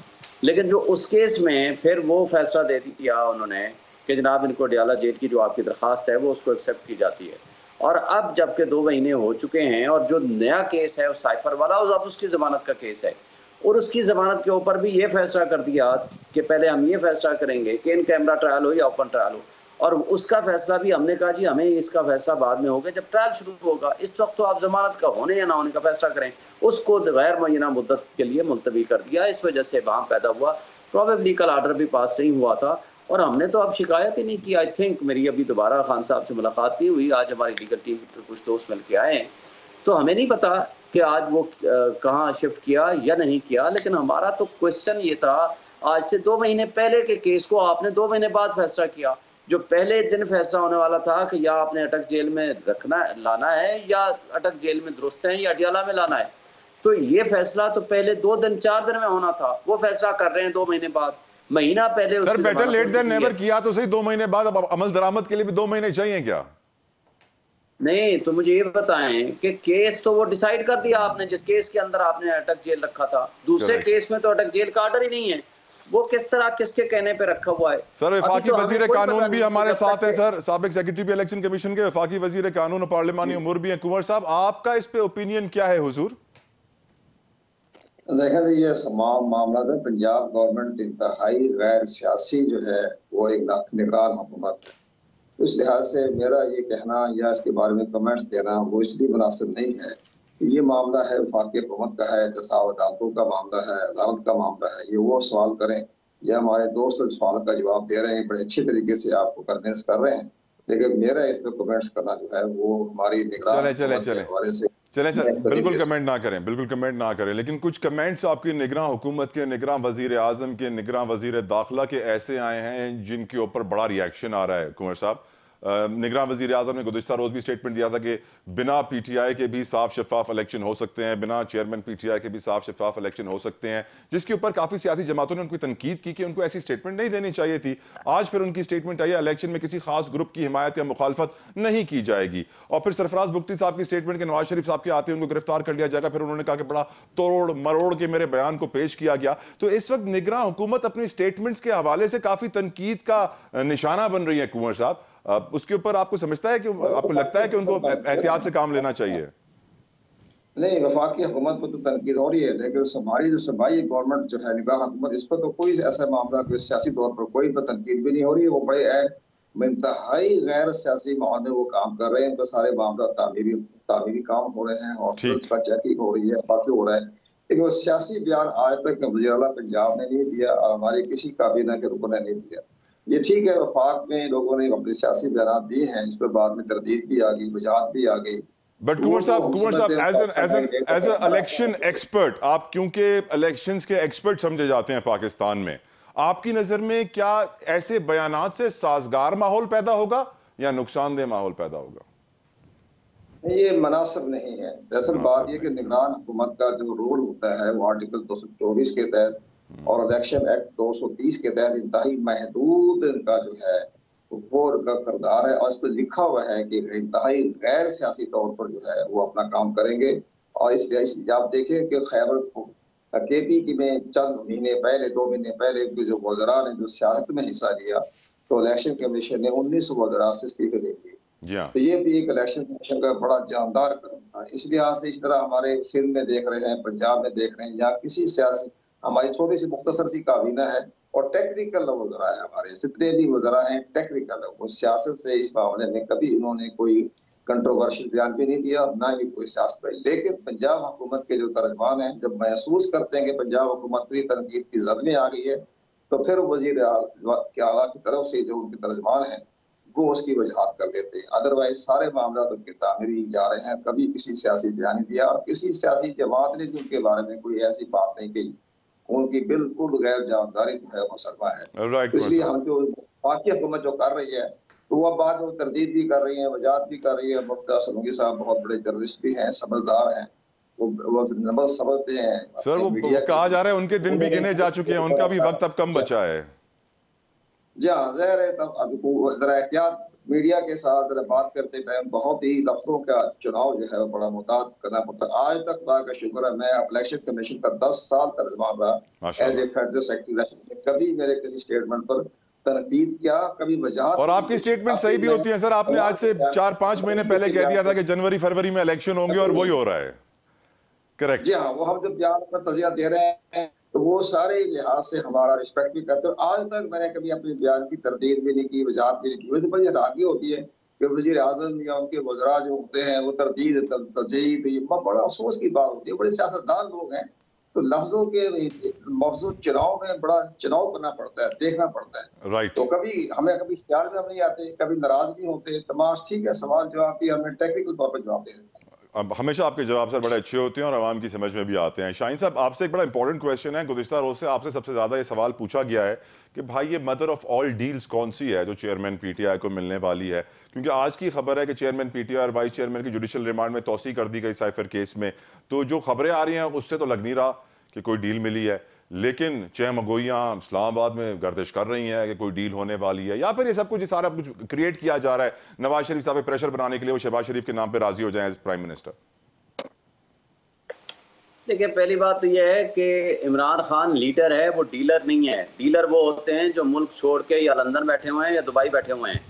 [SPEAKER 3] लेकिन जो उस केस में फिर वो फैसला दे दिया उन्होंने कि जनाब इनको अडियाला जेल की जो आपकी दरख्वास्त है वो उसको एक्सेप्ट की जाती है। और अब जबकि 2 महीने हो चुके हैं और जो नया केस है वो साइफर वाला, अब उसकी ज़मानत का केस है, और उसकी ज़मानत के ऊपर भी ये फैसला कर दिया कि पहले हम ये फैसला करेंगे कि इन कैमरा ट्रायल हो या ओपन ट्रायल हो, और उसका फैसला भी हमने कहा जी हमें इसका फैसला बाद में होगा जब ट्रायल शुरू होगा, इस वक्त तो आप जमानत का होने या ना होने का फैसला करें। उसको गैर मुअय्यना मुद्दत के लिए मुलतवी कर दिया। इस वजह से वहाँ पैदा हुआ, प्रॉबेबली कल आर्डर भी पास नहीं हुआ था और हमने तो अब शिकायत ही नहीं की। आई थिंक मेरी अभी दोबारा खान साहब से मुलाकात नहीं हुई, आज हमारी लीगल टीम के कुछ दोस्त मिल के आए हैं, तो हमें नहीं पता कि आज वो कहाँ शिफ्ट किया या नहीं किया, लेकिन हमारा तो क्वेश्चन ये था, आज से 2 महीने पहले के केस को आपने 2 महीने बाद फैसला किया। जो पहले दिन फैसला होने वाला था कि या आपने अटक जेल में लाना है या अटक जेल में दुरुस्त है या अडियाला में लाना है, तो ये फैसला तो पहले 2 दिन 4 दिन में होना था, वो फैसला कर रहे हैं 2 महीने बाद। महीना पहले
[SPEAKER 1] sir better late than never किया तो सही, 2 महीने बाद। अब अमल दरामद के लिए भी 2 महीने चाहिए क्या?
[SPEAKER 3] नहीं, तो मुझे ये बताएं कि केस तो वो डिसाइड कर दिया आपने, जिस केस के अंदर आपने अटक जेल रखा था। दूसरे केस में तो अटक जेल का ऑर्डर ही नहीं है, वो किस तरह किसके कहने पे रखा हुआ है?
[SPEAKER 1] सर वफाकी वजीर कानून भी हमारे साथ है सर, साबिक सेक्रेटरी भी इलेक्शन कमीशन के, वफाकी वजीर कानून और पार्लिमानी उमूर भी हैं। कुंवर साहब, आपका इस पे ओपिनियन क्या है हुजूर?
[SPEAKER 4] देखा जी, ये तमाम मामला है पंजाब गवर्नमेंट इंतहाई गैर सियासी जो है वो एक निगरान हुकूमत है। तो इस लिहाज से मेरा ये कहना या इसके बारे में कमेंट्स देना वो इसलिए मुनासिब नहीं है। ये मामला है वफाकी हुकूमत का है, एहतसाब अदालतों का मामला है, अदालत का मामला है। ये वो सवाल करें या हमारे दोस्त सवाल का जवाब दे रहे हैं, बड़े अच्छे तरीके से आपको कन्विंस कर रहे हैं, लेकिन मेरा इस पे कमेंट्स करना जो है वो हमारी निगरान
[SPEAKER 1] चले सर, बिल्कुल कमेंट ना करें, बिल्कुल कमेंट ना करें, लेकिन कुछ कमेंट्स आपकी निगरान हुकूमत के, निगरान वजीर आजम के, निगरान वजीर दाखिला के ऐसे आए हैं जिनके ऊपर बड़ा रिएक्शन आ रहा है। कुंवर साहब, निगरान वजीर आजम ने गुज़िश्ता रोज भी स्टेटमेंट दिया था कि बिना पीटीआई के भी साफ शफाफ इलेक्शन हो सकते हैं, बिना चेयरमैन पीटीआई के भी साफ शफाफ इलेक्शन हो सकते हैं, जिसके ऊपर काफ़ी सियासी जमातों ने उनकी तनकीद की कि उनको ऐसी स्टेटमेंट नहीं देनी चाहिए थी। आज फिर उनकी स्टेटमेंट आई है, इलेक्शन में किसी खास ग्रुप की हिमायत या मुखालफत नहीं की जाएगी। और फिर सरफराज बुगटी साहब की स्टेटमेंट के नवाज शरीफ साहब के आते उनको गिरफ्तार कर लिया जाएगा। फिर उन्होंने कहा कि बड़ा तोड़ मरोड़ के मेरे बयान को पेश किया गया। तो इस वक्त निगरान हुकूमत अपनी स्टेटमेंट्स के हवाले से काफ़ी तनकीद का निशाना बन रही है। कुंवर साहब, उसके ऊपर आपको समझता है कि आपको लगता है कि उनको एहतियात से काम लेना चाहिए?
[SPEAKER 4] नहीं, वफाकी हुकूमत पर तो तनकीद हो रही है, लेकिन हमारी जो सूबाई गवर्नमेंट जो है निगरान हुकूमत, इस पर तो कोई ऐसा मामला कोई सियासी तौर पर कोई पर तनकीद भी नहीं हो रही है। वो बड़े इंतहाई गैर सियासी माहौल में वो काम कर रहे हैं। उनका सारे मामला तामीरी काम हो रहे हैं, हॉस्पिटल का चेकिंग हो रही है, बाकी हो रहा है, लेकिन वो सियासी बयान आज तक वज़ीर आला पंजाब ने नहीं दिया और हमारी किसी काबीना के रुकन ने नहीं दिया। ये ठीक है, वफाक में लोगों ने अपने सियासी बयान दिए हैं, इस पर बाद में तरदीद भी आ गई, वजाहत भी आ गई।
[SPEAKER 1] बट कुंवर साहब, एज अ इलेक्शन एक्सपर्ट, आप क्योंकि इलेक्शंस के एक्सपर्ट समझे जाते हैं पाकिस्तान में, आपकी नजर में क्या ऐसे बयानात से साजगार माहौल पैदा होगा या नुकसानदेह माहौल पैदा होगा?
[SPEAKER 4] ये मुनासिब नहीं है। दरअसल बात यह कि निगरान हुकूमत का जो रोल होता है वो आर्टिकल 224 के तहत और इलेक्शन एक्ट 230 के तहत इंतहाई महदूद इनका जो है वो उनका किरदार है, और इस पर लिखा हुआ है कि इंतहाई गैर सियासी तौर पर जो है वो अपना काम करेंगे। और इसलिए आप देखें कि खैबर केपी की में चंद महीने पहले, 2 महीने पहले जो वज़रा ने जो सियासत में हिस्सा लिया, तो इलेक्शन कमीशन ने 19 वज़रा से इस्तीफे दे दिए। तो ये भी एक इलेक्शन कमीशन का बड़ा जानदार कदम था। इस लिहाज से इस तरह हमारे सिंध में देख रहे हैं, पंजाब में देख रहे हैं, या किसी सियासी, हमारी छोटी सी मुख्तसर सी काबीना है और टेक्निकल वज़रा है, हमारे जितने भी वज़रा हैं टेक्निकल है, वो सियासत से इस मामले में कभी उन्होंने कोई कंट्रोवर्शियल बयान भी नहीं दिया, ना ही कोई सियासत है। लेकिन पंजाब हुकूमत के जो तर्जमान हैं, जब महसूस करते हैं कि पंजाब हुकूमत की तनकीद की जद में आ गई है, तो फिर वज़ीर आला की तरफ से जो उनके तर्जमान हैं वो उसकी वजाहत कर देते हैं। अदरवाइज सारे मामला तो उनके तामीरी जा रहे हैं। कभी किसी सियासी बयान नहीं दिया और किसी सियासी जमात ने भी उनके बारे में कोई ऐसी बात नहीं कही। उनकी बिल्कुल गैर जानकारी जो है मुसलमा है। तो इसलिए हम जो बाकी हुकूमत जो कर रही है, तो वह बाद में तरदीद भी कर रही है, वजाहत भी कर रही है। मुफ्ती असलम साहब बहुत बड़े जर्नलिस्ट भी हैं, समझदार हैं, वो समझते हैं।
[SPEAKER 1] सर, वो कहा जा रहा है उनके दिन भी गिने जा चुके हैं, उनका भी वक्त अब कम बचा है।
[SPEAKER 4] जी हाँ, ज़ाहिर है, तब अभी जरा एहतियात मीडिया के साथ जरा बात करते टाइम बहुत ही लफ्ज़ों का चुनाव जो है वो बड़ा मुताद करना पड़ता है। आज तक खुदा का शुक्र है, मैं इलेक्शन कमीशन का 10 साल तर्जमान रहा एज ए फेडरल सेक्रेटरी। कभी मेरे किसी स्टेटमेंट पर तनकीद किया, कभी वजाहत। और
[SPEAKER 1] आपकी स्टेटमेंट सही भी होती है सर। आपने आज से 4-5 महीने पहले कह दिया था कि जनवरी फरवरी में इलेक्शन होंगे और वही हो रहा है। करेक्ट।
[SPEAKER 4] जी हाँ, वो हम जब बयान पर तजिया दे रहे हैं तो वो सारे लिहाज से हमारा रिस्पेक्ट भी करते हैं। आज तक मैंने कभी अपने बयान की तरदीद भी नहीं की, वजाहत भी नहीं की। वही तो बड़ी रागी होती है कि वज़ीर आज़म या उनके वज़रा जो होते हैं वो तरदीद तरजीह, तो ये बड़ा अफसोस की बात होती है। बड़े सियासतदान लोग हैं, तो लफ्जों के मौजूद चुनाव में बड़ा चुनाव करना पड़ता है, देखना पड़ता है।
[SPEAKER 1] राइट।
[SPEAKER 4] तो कभी हमें कभी इख्तियार में हम नहीं आते, कभी नाराज भी होते, तमाश ठीक है, सवाल जवाब भी हमें टेक्निकल तौर पर जवाब दे देते हैं।
[SPEAKER 1] अब हमेशा आपके जवाब सर बड़े अच्छे होते हैं और आवाम की समझ में भी आते हैं। शाहीन साहब, आपसे एक बड़ा इंपॉर्टेंट क्वेश्चन है। गुज़िश्ता रोज से आपसे सबसे ज़्यादा ये सवाल पूछा गया है कि भाई ये मदर ऑफ ऑल डील्स कौन सी है जो चेयरमैन पीटीआई को मिलने वाली है, क्योंकि आज की खबर है कि चेयरमैन पीटीआई और वाइस चेयरमैन की जुडिशल रिमांड में तौसीक कर दी गई साइफर केस में। तो जो खबरें आ रही हैं उससे तो लग नहीं रहा कि कोई डील मिली है, लेकिन चहमगोइयाँ इस्लामाबाद में गर्दिश कर रही हैं कि कोई डील होने वाली है, या फिर ये सब कुछ सारा कुछ क्रिएट किया जा रहा है नवाज शरीफ साहब पे प्रेशर बनाने के लिए वो शहबाज शरीफ के नाम पे राजी हो जाएं एज प्राइम मिनिस्टर।
[SPEAKER 3] देखिए, पहली बात तो यह है कि इमरान खान लीडर है, वो डीलर नहीं है। डीलर वो होते हैं जो मुल्क छोड़ के या लंदन बैठे हुए हैं या दुबई बैठे हुए हैं,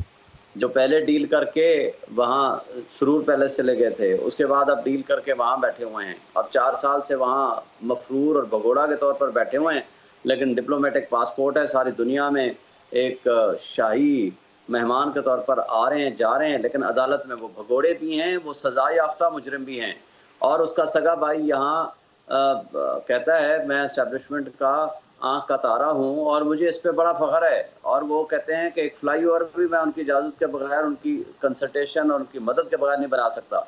[SPEAKER 3] जो पहले डील करके वहाँ सुरूर पैलेस चले गए थे, उसके बाद अब डील करके वहाँ बैठे हुए हैं। अब 4 साल से वहाँ मफरूर और भगोड़ा के तौर पर बैठे हुए हैं, लेकिन डिप्लोमेटिक पासपोर्ट है, सारी दुनिया में एक शाही मेहमान के तौर पर आ रहे हैं, जा रहे हैं, लेकिन अदालत में वो भगोड़े भी हैं, वो सजा याफ्ता मुजरिम भी हैं। और उसका सगा भाई यहाँ कहता है मैं एस्टेब्लिशमेंट का आँख का तारा हूँ और मुझे इस पे बड़ा फ़ख्र है। और वो कहते हैं कि एक फ्लाईओवर भी मैं उनकी इजाज़त के बगैर, उनकी कंसल्टेशन और उनकी मदद के बगैर नहीं बना सकता।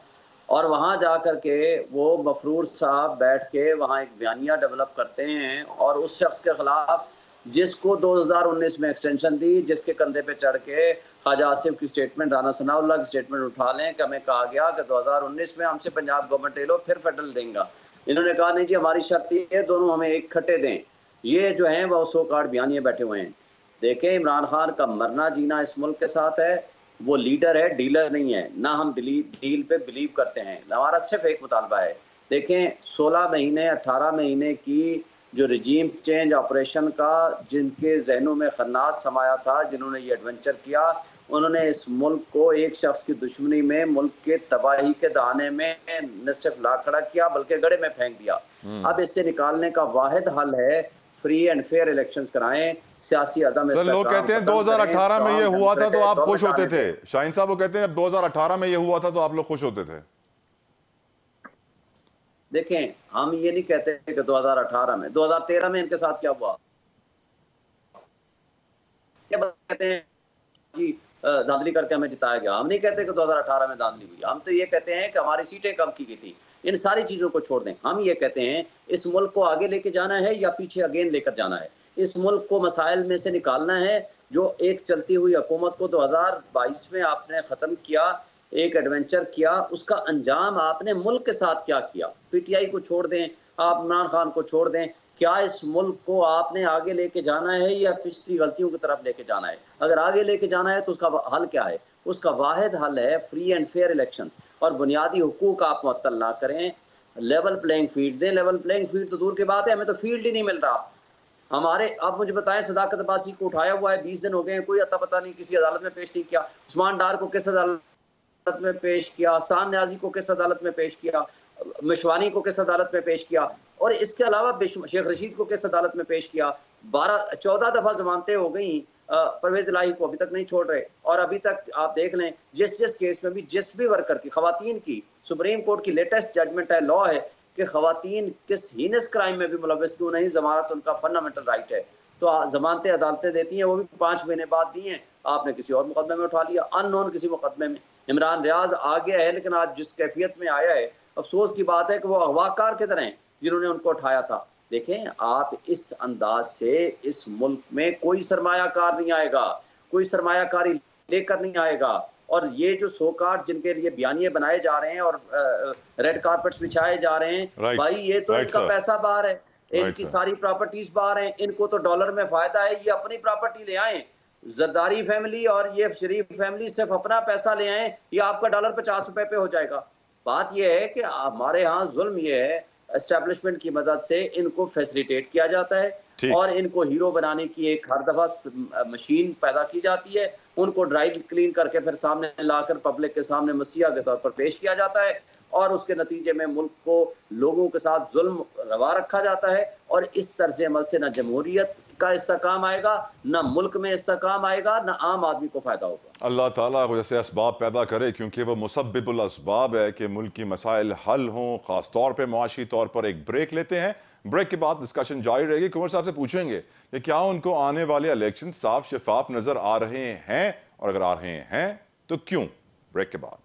[SPEAKER 3] और वहाँ जा कर के वो मफरूर साहब बैठ के वहाँ एक बयानिया डेवलप करते हैं और उस शख्स के ख़िलाफ़ जिसको 2019 में एक्सटेंशन दी, जिसके कंधे पे चढ़ के ख्वाजा आसिफ की स्टेटमेंट, राना सनाउल्लाह की स्टेटमेंट उठा लें कि हमें कहा गया कि 2019 में हमसे पंजाब गवर्नमेंट ले लो फिर फेडरल देंगे। इन्होंने कहा नहीं जी, हमारी शर्त ये है दोनों हमें एक खट्टे दें। ये जो हैं वो सो कार्ड बयानिए बैठे हुए हैं। देखें, इमरान खान का मरना जीना इस मुल्क के साथ है। वो लीडर है, डीलर नहीं है। ना हम डील पे बिलीव करते हैं। हमारा सिर्फ एक मुतालबा है। देखें, 16 महीने 18 महीने की जो रजीम चेंज ऑपरेशन का जिनके जहनों में खन्नास समाया था, जिन्होंने ये एडवेंचर किया, उन्होंने इस मुल्क को एक शख्स की दुश्मनी में, मुल्क के तबाही के दाने में न सिर्फ ला खड़ा किया बल्कि गड़े में फेंक दिया। अब इससे निकालने का वाहिद हल है फ्री एंड फेयर इलेक्शंस कराएं, सियासी अदम।
[SPEAKER 1] सर, लोग कहते हैं 2018 में ये हुआ था तो आप खुश होते थे। शाहीन साहब वो कहते हैं 2018 में ये हुआ था तो आप लोग खुश होते थे।
[SPEAKER 3] देखें, हम ये नहीं कहते कि 2018 में, 2013 में इनके साथ क्या हुआ। कहते हैं जी धांधली करके हमें जिताया गया। हम नहीं कहते कि 2018 में धांधली हुई। हम तो ये कहते हैं कि हमारी सीटें कम की गई थी। इन सारी चीज़ों को छोड़ दें। हम ये कहते हैं इस मुल्क को आगे लेके जाना है या पीछे अगेन लेकर जाना है। इस मुल्क को मसाइल में से निकालना है। जो एक चलती हुई हुकूमत को 2022 में आपने ख़त्म किया, एक एडवेंचर किया, उसका अंजाम आपने मुल्क के साथ क्या किया। पीटीआई को छोड़ दें, आप इमरान खान को छोड़ दें, क्या इस मुल्क को आपने आगे लेके जाना है या पिछली गलतियों की तरफ लेके जाना है। अगर आगे लेके जाना है तो उसका हल क्या है। उसका वाहिद हल है फ्री एंड फेयर इलेक्शंस और बुनियादी हुकूक आप मुअत्तल ना करें। लेवल प्लेइंग फील्ड दें। लेवल प्लेइंग फील्ड तो दूर की बात है, हमें तो फील्ड ही नहीं मिल रहा। हमारे, आप मुझे बताएं, सदाकत अब्बासी को उठाया हुआ है, 20 दिन हो गए हैं, कोई अता पता नहीं, किसी अदालत में पेश नहीं किया। उस्मान डार को किस अदालत में पेश किया, सान न्याजी को किस अदालत में पेश किया, मिशवानी को किस अदालत में पेश किया, और इसके अलावा शेख रशीद को किस अदालत में पेश किया। 14 दफ़ा जमानतें हो गई। परवेज इलाही को अभी तक नहीं छोड़ रहे। और अभी तक आप देख लें, जिस केस में भी जिस भी वर्कर की, खवातीन की, सुप्रीम कोर्ट की लेटेस्ट जजमेंट है, लॉ है कि खवातीन किस हीनस क्राइम में भी मुलव्वस क्यों नहीं, जमानत उनका फंडामेंटल राइट है। तो जमानतें अदालतें देती हैं, वो भी 5 महीने बाद दी हैं। आपने किसी और मुकदमे में उठा लिया, अननोन किसी मुकदमे में। इमरान रियाज आ गया है, लेकिन आज जिस कैफियत में आया है, अफसोस की बात है कि वो अगवाकार की तरह हैं जिन्होंने उनको उठाया था। देखें, आप इस अंदाज से इस मुल्क में कोई सरमायाकार नहीं आएगा, कोई सरमायाकारी लेकर नहीं आएगा। और ये जो सोकार्ड जिनके लिए बयानिए बनाए जा रहे हैं और रेड कारपेट्स बिछाए जा रहे हैं, भाई ये तो इनका पैसा बाहर है, इनकी सारी प्रॉपर्टीज बाहर हैं, इनको तो डॉलर में फायदा है। ये अपनी प्रॉपर्टी ले आए, जरदारी फैमिली और ये शरीफ फैमिली सिर्फ अपना पैसा ले आए, ये आपका डॉलर 50 रुपए पे हो जाएगा। बात यह है कि हमारे यहाँ जुल्म ये है, एस्टेब्लिशमेंट की मदद से इनको फैसिलिटेट किया जाता है और इनको हीरो बनाने की एक हर दफा मशीन पैदा की जाती है। उनको ड्राई क्लीन करके फिर सामने लाकर पब्लिक के सामने मसीहा के तौर पर पेश किया जाता है और उसके नतीजे में मुल्क को लोगों के साथ जुल्म रवा रखा जाता है। और इस तर्ज अमल से न जमहूरियत का इस्तेकाम आएगा, न मुल्क में इस्तेकाम आएगा, न आम आदमी को फायदा होगा।
[SPEAKER 1] अल्लाह ताला को जैसे असबाब पैदा करे, क्योंकि वो मुसब्बिबुल असबाब है कि मुल्क की मसाइल हल हों, खास तौर पर मुआशी तौर पर। एक ब्रेक लेते हैं, ब्रेक के बाद डिस्कशन जारी रहेगी। कुंवर साहब से पूछेंगे कि क्या उनको आने वाले इलेक्शन साफ शफाफ नजर आ रहे हैं, और अगर आ रहे हैं तो क्यों। ब्रेक के बाद।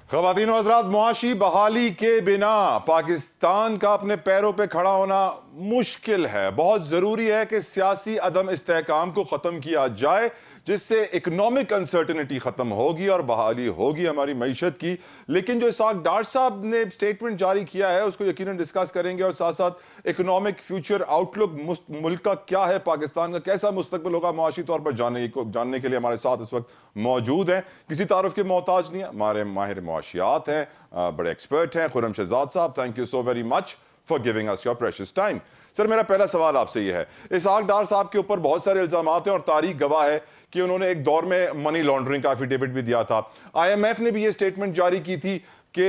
[SPEAKER 1] ख़वातीन और हज़रात, मुआशी बहाली के बिना पाकिस्तान का अपने पैरों पे खड़ा होना मुश्किल है। बहुत ज़रूरी है कि सियासी अदम इस्तेहकाम को ख़त्म किया जाए, जिससे इकनॉमिक अनसर्टनिटी ख़त्म होगी और बहाली होगी हमारी मईशत की। लेकिन जो इसाक डार साहब ने स्टेटमेंट जारी किया है उसको यकीनन डिस्कस करेंगे, और साथ साथ इकनॉमिक फ्यूचर आउटलुक मुल्क का क्या है, पाकिस्तान का कैसा मुस्तकबिल होगा मुआशी तौर पर जानने के लिए हमारे साथ इस वक्त मौजूद हैं। किसी तारुफ के मोहताज नहीं है, हमारे माहिर मुआशियात हैं, बड़े एक्सपर्ट हैं, खुर्रम शहजाद साहब। Thank you so very much for giving us your precious time. Sir, मेरा पहला सवाल आपसे यह है, इसाक डार साहब के ऊपर बहुत सारे इल्जामात हैं और तारीख गवाह है कि उन्होंने एक दौर में मनी लॉन्ड्रिंग का एफिडेविट भी दिया था। IMF ने भी ये स्टेटमेंट जारी की थी कि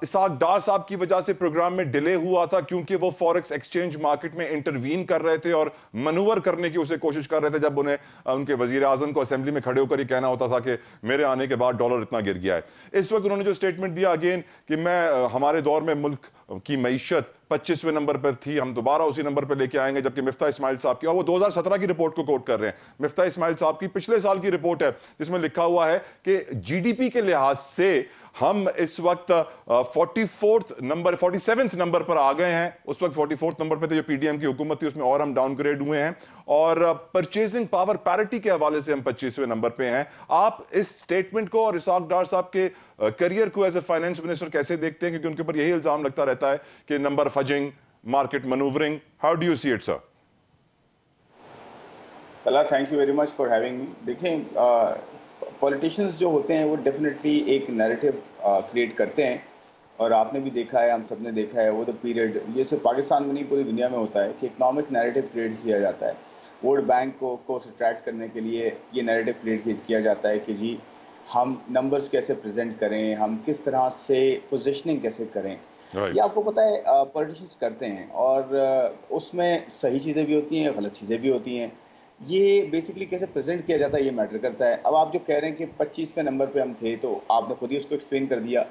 [SPEAKER 1] इसाक डार साहब की वजह से प्रोग्राम में डिले हुआ था क्योंकि वो फॉरेक्स एक्सचेंज मार्केट में इंटरवीन कर रहे थे और मनूवर करने की उसे कोशिश कर रहे थे, जब उन्हें उनके वजीर आजम को असेंबली में खड़े होकर ये कहना होता था कि मेरे आने के बाद डॉलर इतना गिर गया है। इस वक्त उन्होंने जो स्टेटमेंट दिया अगेन कि मैं हमारे दौर में मुल्क की मईशत 25वें नंबर पर थी, हम दोबारा उसी नंबर पर लेके आएंगे, जबकि मिफ्ता इस्माइल साहब की, और वो 2017 की रिपोर्ट को कोट कर रहे हैं, मिफ्ता इस्माइल साहब की पिछले साल की रिपोर्ट है जिसमें लिखा हुआ है कि जीडीपी के लिहाज से हम इस वक्त 47th नंबर पर आ गए हैं। उस वक्त 44th नंबर पे थे जो पीडीएम की हुकूमत थी, उसमें और हम डाउनग्रेड हुए हैं, और परचेजिंग पावर पैरिटी के हवाले से हम 25वें नंबर पे हैं। आप इस स्टेटमेंट को और इसाक डार साहब के करियर को एज ए फाइनेंस मिनिस्टर कैसे देखते हैं, क्योंकि उनके ऊपर यही इल्जाम लगता रहता है कि number fudging, market manoeuvring. How do you see it sir?
[SPEAKER 5] Thank you very much for having me. देखें, पॉलिटिशियंस जो होते हैं वो डेफिनेटली एक नैरेटिव क्रिएट करते हैं, और आपने भी देखा है, हम सब ने देखा है, वो द पीरियड, ये सिर्फ पाकिस्तान में नहीं पूरी दुनिया में होता है कि इकनॉमिक नैरेटिव क्रिएट किया जाता है। वर्ल्ड बैंक को ऑफ कोर्स अट्रैक्ट करने के लिए ये नैरेटिव क्रिएट किया जाता है कि जी हम नंबर्स कैसे प्रेजेंट करें, हम किस तरह से पोजिशनिंग कैसे करें। ये आपको पता है पॉलिटिशियंस करते हैं, और उसमें सही चीज़ें भी होती हैं, गलत चीज़ें भी होती हैं। ये बेसिकली कैसे प्रेजेंट किया जाता है ये मैटर करता है। अब आप जो कह रहे हैं कि 25वें नंबर पे हम थे, तो आपने खुद ही उसको एक्सप्लेन कर दिया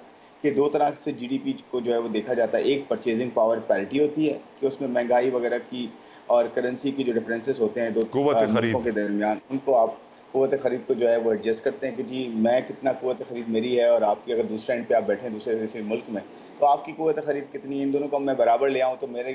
[SPEAKER 5] कि दो तरह से जीडीपी को जो है वो देखा जाता है। एक परचेजिंग पावर पैरिटी होती है कि उसमें महंगाई वगैरह की और करेंसी की जो डिफरेंसेस होते हैं दो मुल्कों के दरमियान, उनको आप क़ुव्वत ख़रीद को जो है वो एडजस्ट करते हैं कि जी मैं कितना क़ुव्वत ख़रीद मेरी है, और आपकी अगर दूसरे एंड पे आप बैठे हैं दूसरे किसी मुल्क में, तो आपकी क़ुव्वत ख़रीद कितनी है, इन दोनों को मैं बराबर ले आऊँ तो मेरे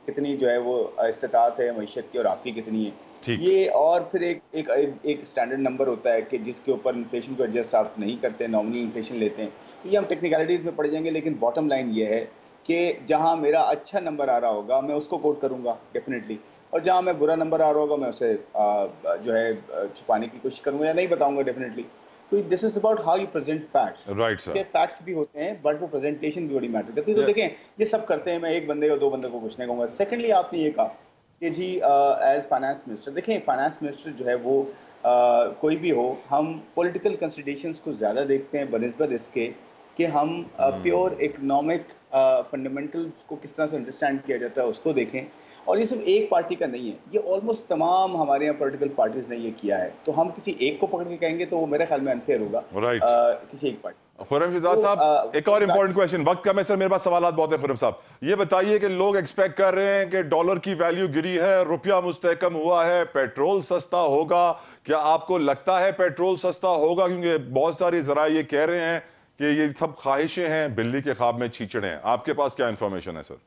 [SPEAKER 5] कितनी जो है वो इस्तिताअत है मैशत की और आपकी कितनी है। ये और फिर एक स्टैंडर्ड नंबर होता है कि जिसके ऊपर इन्फ्लेशन को एडजस्ट आप नहीं करते, नॉमिनल इन्फ्लेशन लेते हैं। तो ये हम टेक्निकलिटीज़ में पड़ जाएंगे, लेकिन बॉटम लाइन ये है कि जहाँ मेरा अच्छा नंबर आ रहा होगा मैं उसको कोट करूँगा डेफिनेटली, और जहाँ मैं बुरा नंबर आ रहा होगा मैं उसे जो है छुपाने की कोशिश करूँगा या नहीं बताऊँगा डेफिनेटली। तो this is about how you present facts.
[SPEAKER 1] Right sir,
[SPEAKER 5] facts भी होते हैं बट वो प्रेजेंटेशन भी बड़ी मैटर करती है। तो देखें, ये सब करते हैं, मैं एक बंदे को दो बंदे को पूछने कहूँगा। सेकेंडली आपने ये कहा कि जी एज फाइनेंस मिनिस्टर, देखें फाइनेंस मिनिस्टर जो है वो कोई भी हो, हम पॉलिटिकल कंसिडरेशंस को ज़्यादा देखते हैं बनिस्बत इसके कि हम प्योर इकोनॉमिक फंडामेंटल्स को किस तरह से अंडरस्टैंड किया जाता है उसको देखें। और ये सिर्फ एक पार्टी का नहीं है, ये ऑलमोस्ट तमाम हमारे यहाँ पॉलिटिकल पार्टीज ने ये किया है। तो हम किसी एक को पकड़ के कहेंगे तो वो मेरे ख्याल में अनफेयर होगा। किसी एक पार्टी।
[SPEAKER 1] खुर्रम शहजाद साहब, एक और इंपॉर्टेंट क्वेश्चन, वक्त कम है सर, मेरे पास सवाल बहुत है। खुर्रम साहब, ये बताइए कि लोग एक्सपेक्ट कर रहे हैं कि डॉलर की वैल्यू गिरी है, रुपया मुस्तहकम हुआ है, पेट्रोल सस्ता होगा। क्या आपको लगता है पेट्रोल सस्ता होगा? क्योंकि बहुत सारी जरा ये कह रहे हैं कि ये सब ख्वाहिशें हैं, बिल्ली के ख्वाब में छींचड़े हैं। आपके पास क्या इंफॉर्मेशन है सर?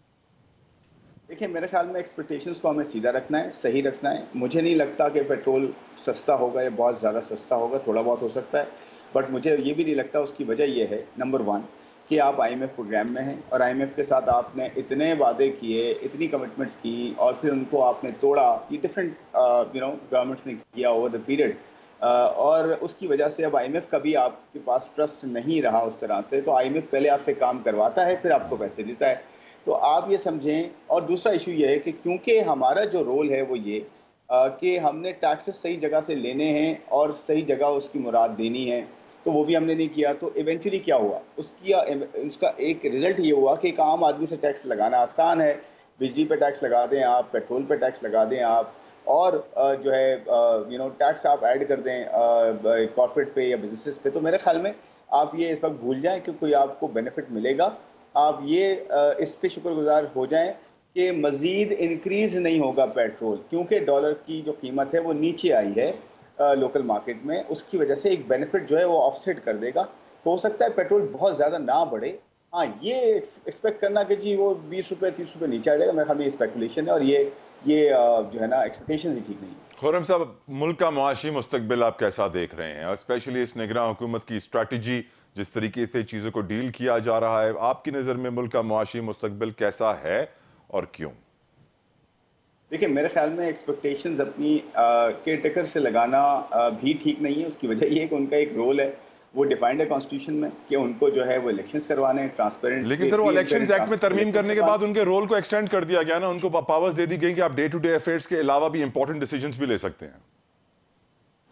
[SPEAKER 5] देखिए, मेरे ख्याल में एक्सपेक्टेशंस को हमें सीधा रखना है, सही रखना है। मुझे नहीं लगता कि पेट्रोल सस्ता होगा या बहुत ज़्यादा सस्ता होगा, थोड़ा बहुत हो सकता है, बट मुझे ये भी नहीं लगता। उसकी वजह यह है, नंबर 1 कि आप IMF प्रोग्राम में हैं, और IMF के साथ आपने इतने वादे किए, इतनी कमिटमेंट्स की, और फिर उनको आपने तोड़ा। ये डिफरेंट गवर्नमेंट्स ने किया ओवर द पीरियड, और उसकी वजह से अब IMF का भी आपके पास ट्रस्ट नहीं रहा उस तरह से। तो IMF पहले आपसे काम करवाता है, फिर आपको पैसे देता है। तो आप ये समझें। और दूसरा इशू ये है कि क्योंकि हमारा जो रोल है वो ये कि हमने टैक्सेस सही जगह से लेने हैं और सही जगह उसकी मुराद देनी है, तो वो भी हमने नहीं किया। तो इवेंचुअली क्या हुआ, उसका एक रिजल्ट ये हुआ कि एक आम आदमी से टैक्स लगाना आसान है। बिजली पे टैक्स लगा दें आप, पेट्रोल पे टैक्स लगा दें आप, और जो है टैक्स आप ऐड कर दें कॉर्पोरेट पे या बिजनेसेस पे। तो मेरे ख्याल में आप ये इस वक्त भूल जाएं कि कोई आपको बेनिफिट मिलेगा। आप ये इस पे शुक्रगुजार हो जाएं कि मज़ीद इंक्रीज़ नहीं होगा पेट्रोल, क्योंकि डॉलर की जो कीमत है वो नीचे आई है लोकल मार्केट में। उसकी वजह से एक बेनिफिट जो है वो ऑफसेट कर देगा। हो सकता है पेट्रोल बहुत ज़्यादा ना बढ़े। हाँ, ये एक्सपेक्ट करना कि जी वो 20 रुपये 30 रुपये नीचे आ जाएगा, मेरे ख्याल में ये स्पेकुलेशन है, और ये जो है ना एक्सपेक्टेशन ही ठीक नहीं है।
[SPEAKER 1] खुर्रम साहब, मुल्क का मुआशी मुस्तकबिल आप कैसा देख रहे हैं, और स्पेशली इस निगरान हुकूमत की स्ट्रैटेजी, जिस तरीके से चीज़ों को डील किया जा रहा है, आपकी नज़र में मुल्क का मुआशी मुस्तकबिल कैसा है और क्यों?
[SPEAKER 5] देखिए, मेरे ख्याल में एक्सपेक्टेशंस अपनी केयर टेकर से लगाना भी ठीक नहीं है। उसकी वजह ये है कि उनका एक रोल है, वो डिफाइंड है कॉन्स्टिट्यूशन में कि उनको जो है वो इलेक्शंस करवाने हैं, ट्रांसपेरेंट।
[SPEAKER 1] लेकिन सर, वो इलेक्शंस एक्ट में तरमीम करने के बाद उनके रोल को एक्सटेंड कर दिया गया ना, उनको पावर्स दे दी गई कि आप डे टू डे अफेयर्स के अलावा भी इंपॉर्टेंट डिसीजंस भी ले सकते हैं।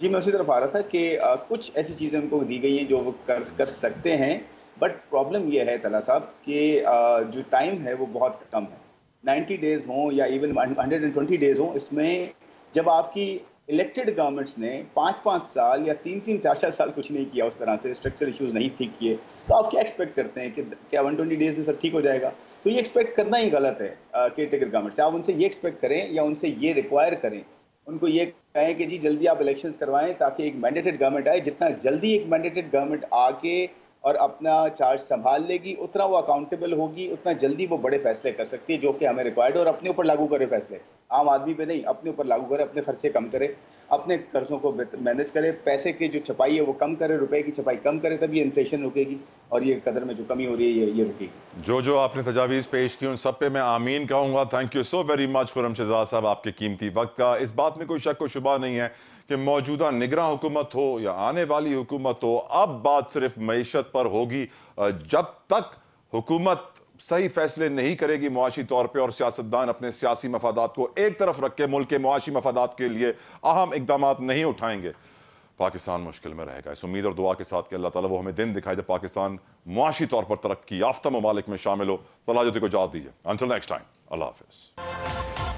[SPEAKER 5] जी, मैं उसी तरफ आ रहा था कि कुछ ऐसी चीज़ें उनको दी गई हैं जो वो कर सकते हैं, बट प्रॉब्लम ये है तला साहब कि जो टाइम है वो बहुत कम है। 90 डेज़ हों या इवन 120 डेज़ हों, इसमें जब आपकी इलेक्टेड गवर्नमेंट्स ने 5-5 साल या 3-3, 4-4 साल कुछ नहीं किया, उस तरह से स्ट्रक्चरल इश्यूज नहीं ठीक किए, तो आप क्या एक्सपेक्ट करते हैं कि क्या 120 डेज़ में सब ठीक हो जाएगा? तो ये एक्सपेक्ट करना ही गलत है केयर टेकर गवर्नमेंट से। आप उनसे ये एक्सपेक्ट करें या उनसे ये रिक्वायर करें, उनको ये कहें कि जी जल्दी आप इलेक्शंस करवाएं ताकि एक मैंडेटेड गवर्नमेंट आए। जितना जल्दी एक मैंडेटेड गवर्नमेंट आके और अपना चार्ज संभाल लेगी, उतना वो अकाउंटेबल होगी, उतना जल्दी वो बड़े फैसले कर सकती है जो कि हमें रिक्वायर्ड है, और अपने ऊपर लागू करे फैसले, आम आदमी पे नहीं, अपने ऊपर लागू करे, अपने खर्चे कम करे, अपने कर्जों को मैनेज करे, पैसे की जो छपाई है वो कम करे, रुपए की छपाई कम करे, तभी इन्फ्लेशन रुकेगी और ये कदर में जो कमी हो रही है ये रुकेगी।
[SPEAKER 1] जो आपने तजावीज़ पेश की उन सब पे मैं आमीन कहूँगा। Thank you so very much Khurram Shahzad साहब, आपके कीमती वक्त का। इस बात में कोई शक व शुबा नहीं है कि मौजूदा निगरान हुकूमत हो या आने वाली हुकूमत हो, अब बात सिर्फ मईशत पर होगी। जब तक हुकूमत सही फैसले नहीं करेगी मुआशी तौर पे और सियासतदान अपने सियासी मफादात को एक तरफ रख के मुल्क के मुआशी मफादात के लिए अहम इकदाम नहीं उठाएंगे, पाकिस्तान मुश्किल में रहेगा। इस उम्मीद और दुआ के साथ कि अल्लाह ताला वो हमें दिन दिखाए जब पाकिस्तान मुआशी तौर पर तरक्की याफ्ता ममालिक में शामिल हो। तलाजती को इजाज़त दीजिए। अंटिल नेक्स्ट टाइम, अल्लाह हाफिज़।